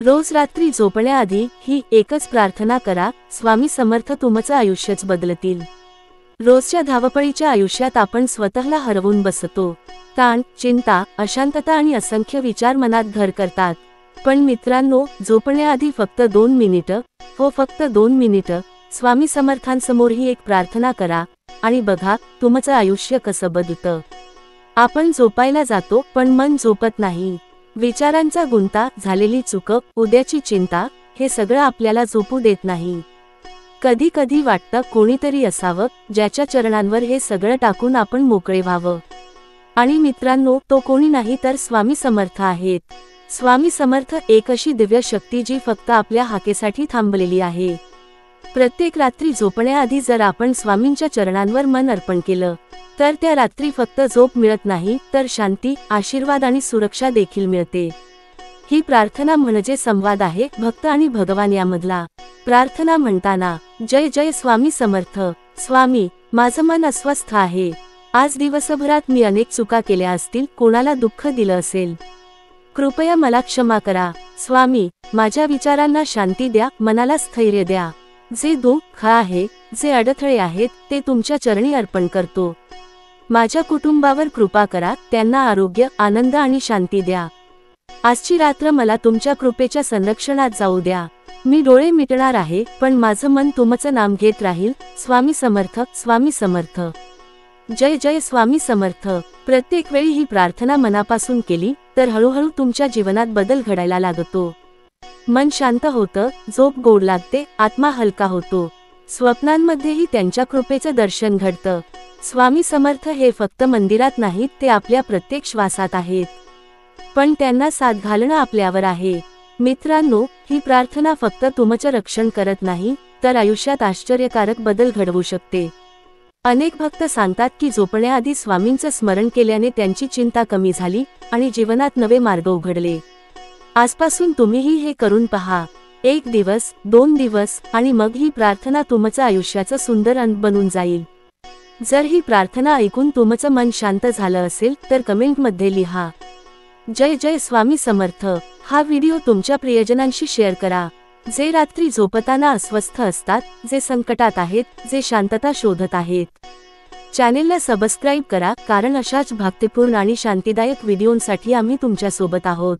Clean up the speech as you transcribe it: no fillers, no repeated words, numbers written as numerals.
रोज रात्री झोपण्याआधी ही एकच प्रार्थना करा, स्वामी समर्थ तुमचं आयुष्यच बदलतील। रोजच्या धावपळीच्या आयुष्यात आपण स्वतःला हरवून बसतो। ताण, चिंता, अशांतता आणि असंख्य विचार मनात घर करतात। पण मित्रांनो, झोपण्याआधी फक्त 2 मिनिटं, फक्त 2 मिनिटं स्वामी समर्थांसमोर ही एक प्रार्थना करा आणि बघा तुमचं आयुष्य कसं बदलतं। आपण झोपायला जातो पण मन झोपत नाही। विचारांचा गुंता, झालेली चूक, उद्याची चिंता, हे सगळं आपल्याला झोपू देत नाही। कधी कधी वाटतं कोणीतरी असावं ज्याच्या चरणांवर हे सगळं टाकून आपण मोकळे व्हावं। आणि मित्रांनो, तो कोणी नाही तर स्वामी समर्थ आहेत। स्वामी समर्थ एक अशी दिव्य शक्ती जी फक्त आपल्या हाकेसाठी थांबलेली आहे। प्रत्येक रात्री झोपण्याआधी जर आपण स्वामींच्या चरणांवर मन अर्पण केलं तर त्या रात्री फक्त झोप मिळत नाही तर शांती, आशीर्वाद आणि सुरक्षा देखील मिळते। ही प्रार्थना म्हणजे संवाद आहे भक्त आणि भगवान यामधला। प्रार्थना म्हणताना, जय जय स्वामी समर्थ। स्वामी, माझं मन अस्वस्थ आहे। आज दिवसभरात मी अनेक चुका केल्या असतील, कोणाला दुःख दिलं असेल, कृपया मला क्षमा करा। स्वामी, माझ्या विचारांना शांती द्या, मनाला स्थैर्य द्या। जे दुःख आहे, जे अडथळे आहेत, ते तुमच्या चरणी अर्पण करतो। माझ्या कुटुंबावर कृपा करा, त्यांना आरोग्य, आनंद आणि शांती द्या। आजची रात्र मला तुमच्या कृपेच्या संरक्षणात जाऊ द्या। मी डोळे मिटणार आहे पण माझं मन तुमचं नाम घेत राहील। स्वामी समर्थ, स्वामी समर्थ। जय जय स्वामी समर्थ। प्रत्येक वेळी ही प्रार्थना मनापासून केली तर हळूहळू तुमच्या जीवनात बदल घडायला लागतो। मन शांत होतं, झोप गोड लागते, आत्मा हलका होतो। स्वप्नांमध्येही त्यांच्या कृपेचं दर्शन घडतं। स्वामी समर्थ हे फक्त मंदिरात नाहीत, ते आपल्या प्रत्येक श्वासात आहेत। पण त्यांना साथ घालणं आपल्यावर आहे। मित्रांनो, ही प्रार्थना फक्त तुमचं रक्षण करत नाही तर आयुष्यात आश्चर्यकारक बदल घडवू शकते। अनेक भक्त सांगतात की झोपण्याआधी स्वामींचं स्मरण केल्याने त्यांची चिंता कमी झाली आणि जीवनात नवे मार्ग उघडले। आजपासून तुम्हीही हे करून पहा। 1 दिवस, 2 दिवस आणि मग ही प्रार्थना तुमचं आयुष्याचं सुंदर अंत बनून जाईल। जर ही प्रार्थना ऐकून तुमचं मन शांत झालं असेल तर कमेंटमध्ये लिहा, जय जय स्वामी समर्थ। हा व्हिडिओ तुमच्या प्रियजनांशी शेअर करा, जे रात्री झोपताना अस्वस्थ असतात, जे संकटात आहेत, जे शांतता शोधत आहेत। चॅनेलला सबस्क्राईब करा, कारण अशाच भक्तिपूर्ण आणि शांतीदायक व्हिडिओंसाठी आम्ही तुमच्या सोबत आहोत।